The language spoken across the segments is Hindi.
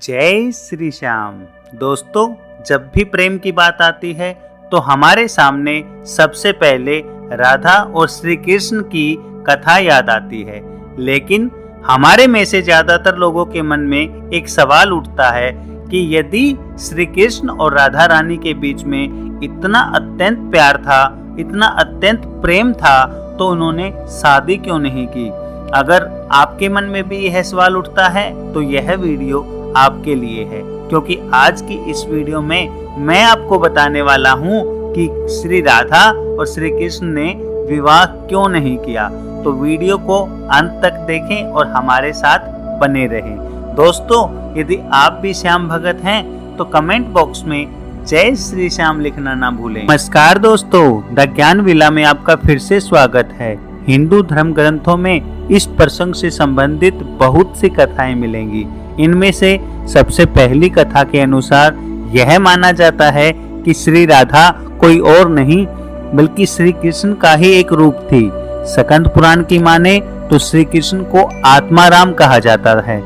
जय श्री श्याम। दोस्तों, जब भी प्रेम की बात आती है तो हमारे सामने सबसे पहले राधा और श्री कृष्ण की कथा याद आती है। लेकिन हमारे में से ज्यादातर लोगों के मन में एक सवाल उठता है कि यदि श्री कृष्ण और राधा रानी के बीच में इतना अत्यंत प्यार था, इतना अत्यंत प्रेम था, तो उन्होंने शादी क्यों नहीं की। अगर आपके मन में भी यह सवाल उठता है तो यह वीडियो आपके लिए है, क्योंकि आज की इस वीडियो में मैं आपको बताने वाला हूँ कि श्री राधा और श्री कृष्ण ने विवाह क्यों नहीं किया। तो वीडियो को अंत तक देखें और हमारे साथ बने रहें। दोस्तों, यदि आप भी श्याम भगत हैं तो कमेंट बॉक्स में जय श्री श्याम लिखना ना भूलें। नमस्कार दोस्तों, द ज्ञान विला में आपका फिर से स्वागत है। हिंदू धर्म ग्रंथों में इस प्रसंग से संबंधित बहुत सी कथाएं मिलेंगी। इनमें से सबसे पहली कथा के अनुसार यह माना जाता है कि श्री राधा कोई और नहीं बल्कि श्री कृष्ण का ही एक रूप थी। स्कंद पुराण की माने तो श्री कृष्ण को आत्माराम कहा जाता है,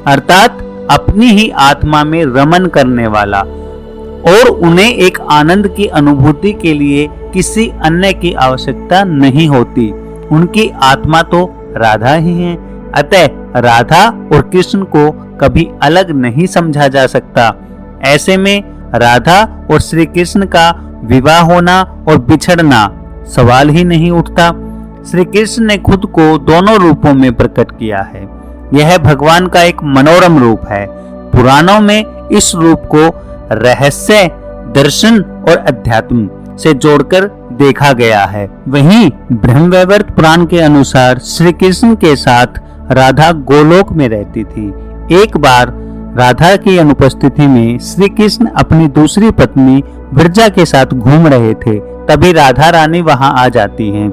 अर्थात अपनी ही आत्मा में रमन करने वाला, और उन्हें एक आनंद की अनुभूति के लिए किसी अन्य की आवश्यकता नहीं होती। उनकी आत्मा तो राधा ही है, अतः राधा और कृष्ण को कभी अलग नहीं समझा जा सकता। ऐसे में राधा और श्री कृष्ण का विवाह होना और बिछड़ना सवाल ही नहीं उठता। श्री कृष्ण ने खुद को दोनों रूपों में प्रकट किया है। यह भगवान का एक मनोरम रूप है। पुराणों में इस रूप को रहस्य, दर्शन और अध्यात्म से जोड़कर देखा गया है। वहीं ब्रह्मवैवर्त पुराण के अनुसार श्री कृष्ण के साथ राधा गोलोक में रहती थी। एक बार राधा की अनुपस्थिति में श्री कृष्ण अपनी दूसरी पत्नी विरजा के साथ घूम रहे थे, तभी राधा रानी वहां आ जाती हैं।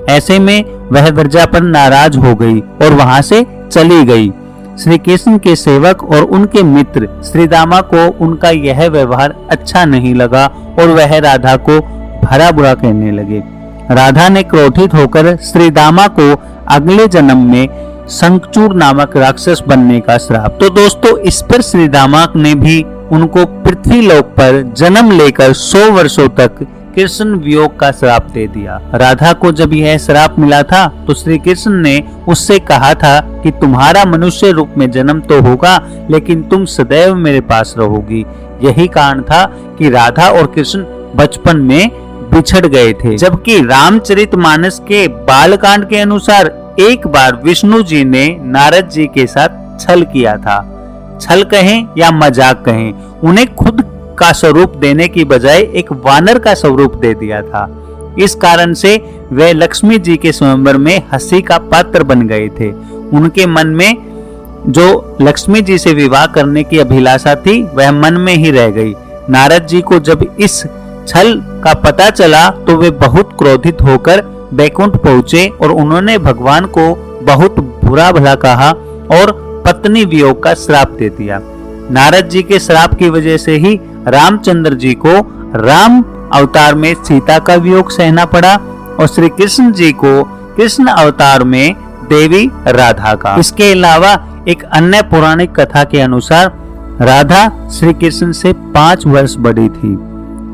ऐसे में वह विरजा पर नाराज हो गई और वहां से चली गई। श्री कृष्ण के सेवक और उनके मित्र श्रीदामा को उनका यह व्यवहार अच्छा नहीं लगा और वह राधा को भला बुरा कहने लगे। राधा ने क्रोधित होकर श्रीदामा को अगले जन्म में शंखचूड़ नामक राक्षस बनने का श्राप। तो दोस्तों, इस पर श्रीदामा ने भी उनको पृथ्वी लोक पर जन्म लेकर 100 वर्षों तक कृष्ण वियोग का श्राप दे दिया। राधा को जब यह श्राप मिला था तो श्री कृष्ण ने उससे कहा था कि तुम्हारा मनुष्य रूप में जन्म तो होगा, लेकिन तुम सदैव मेरे पास रहोगी। यही कारण था कि राधा और कृष्ण बचपन में बिछड़ गए थे। जबकि रामचरितमानस के बालकांड के अनुसार एक बार विष्णु जी ने नारद जी के साथ छल किया था। छल कहें या मजाक कहें, उन्हें खुद का स्वरूप देने की बजाय एक वानर का स्वरूप दे दिया था। इस कारण से वे लक्ष्मी जी के स्वयंवर में हंसी का पात्र बन गए थे। उनके मन में जो लक्ष्मी जी से विवाह करने की अभिलाषा थी वह मन में ही रह गई। नारद जी को जब इस छल का पता चला तो वे बहुत क्रोधित होकर बैकुंठ पहुंचे और उन्होंने भगवान को बहुत बुरा भला कहा और पत्नी वियोग का श्राप दे दिया। नारद जी के श्राप की वजह से ही रामचंद्र जी को राम अवतार में सीता का वियोग सहना पड़ा और श्री कृष्ण जी को कृष्ण अवतार में देवी राधा का। इसके अलावा एक अन्य पौराणिक कथा के अनुसार राधा श्री कृष्ण से 5 वर्ष बड़ी थी।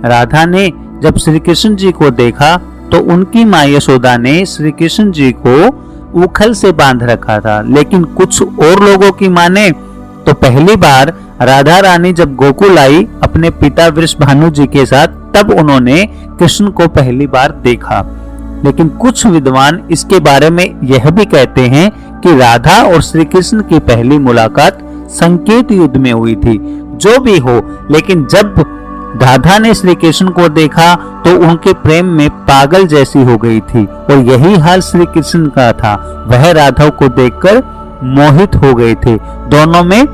राधा ने जब श्री कृष्ण जी को देखा तो उनकी माँ यशोदा ने श्री कृष्ण जी को उखल से बांध रखा था। लेकिन कुछ और लोगों की माने तो पहली बार राधा रानी जब गोकुल आई अपने पिता वृषभानु जी के साथ, तब उन्होंने कृष्ण को पहली बार देखा। लेकिन कुछ विद्वान इसके बारे में यह भी कहते हैं कि राधा और श्री कृष्ण की पहली मुलाकात संकेत युद्ध में हुई थी। जो भी हो, लेकिन जब राधा ने श्री कृष्ण को देखा तो उनके प्रेम में पागल जैसी हो गई थी और यही हाल श्री कृष्ण का था। वह राधा को देखकर मोहित हो गए थे, दोनों में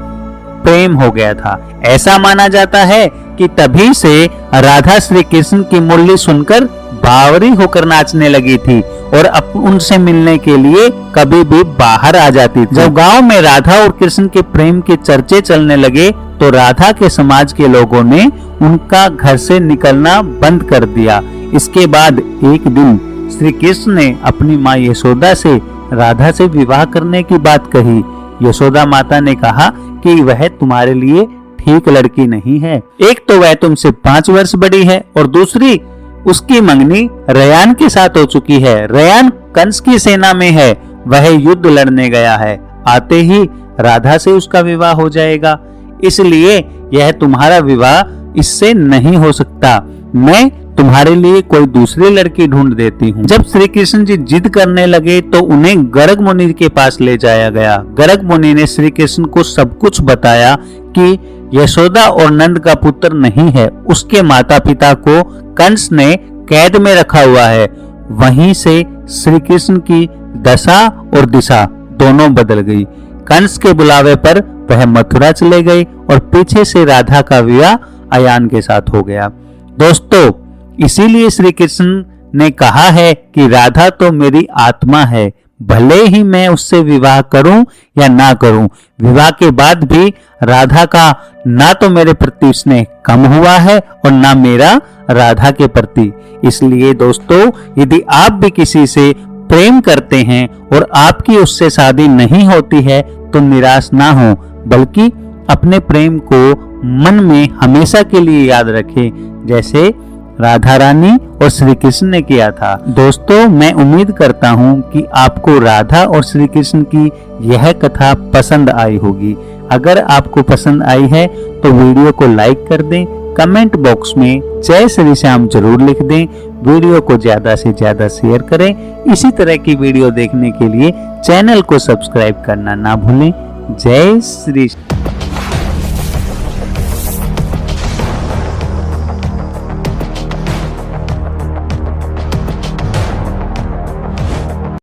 प्रेम हो गया था। ऐसा माना जाता है कि तभी से राधा श्री कृष्ण की मुरली सुनकर बावरी होकर नाचने लगी थी और उनसे मिलने के लिए कभी भी बाहर आ जाती थी। जब गांव में राधा और कृष्ण के प्रेम के चर्चे चलने लगे तो राधा के समाज के लोगों ने उनका घर से निकलना बंद कर दिया। इसके बाद एक दिन श्री कृष्ण ने अपनी माँ यशोदा से राधा से विवाह करने की बात कही। यशोदा माता ने कहा कि वह तुम्हारे लिए ठीक लड़की नहीं है। एक तो वह तुमसे 5 वर्ष बड़ी है और दूसरी उसकी मंगनी रयान के साथ हो चुकी है। रयान कंस की सेना में है, वह युद्ध लड़ने गया है, आते ही राधा से उसका विवाह हो जाएगा, इसलिए यह तुम्हारा विवाह इससे नहीं हो सकता। मैं तुम्हारे लिए कोई दूसरी लड़की ढूंढ देती हूँ। जब श्री कृष्ण जी जिद करने लगे तो उन्हें गर्ग मुनि के पास ले जाया गया। गर्ग मुनि ने श्री कृष्ण को सब कुछ बताया कि यशोदा और नंद का पुत्र नहीं है, उसके माता पिता को कंस ने कैद में रखा हुआ है। वहीं से श्री कृष्ण की दशा और दिशा दोनों बदल गई। कंस के बुलावे पर वह मथुरा चले गए और पीछे से राधा का विवाह अयान के साथ हो गया। दोस्तों, इसीलिए श्री कृष्ण ने कहा है कि राधा तो मेरी आत्मा है, भले ही मैं उससे विवाह करूं या ना करूं, विवाह के बाद भी राधा का ना तो मेरे प्रति स्नेह कम हुआ है और ना मेरा राधा के प्रति। इसलिए दोस्तों, यदि आप भी किसी से प्रेम करते हैं और आपकी उससे शादी नहीं होती है तो निराश ना हो, बल्कि अपने प्रेम को मन में हमेशा के लिए याद रखें, जैसे राधा रानी और श्री कृष्ण ने किया था। दोस्तों, मैं उम्मीद करता हूँ कि आपको राधा और श्री कृष्ण की यह कथा पसंद आई होगी। अगर आपको पसंद आई है तो वीडियो को लाइक कर दें, कमेंट बॉक्स में जय श्री श्याम जरूर लिख दें, वीडियो को ज्यादा से ज्यादा शेयर करें। इसी तरह की वीडियो देखने के लिए चैनल को सब्सक्राइब करना ना भूलें। जय श्री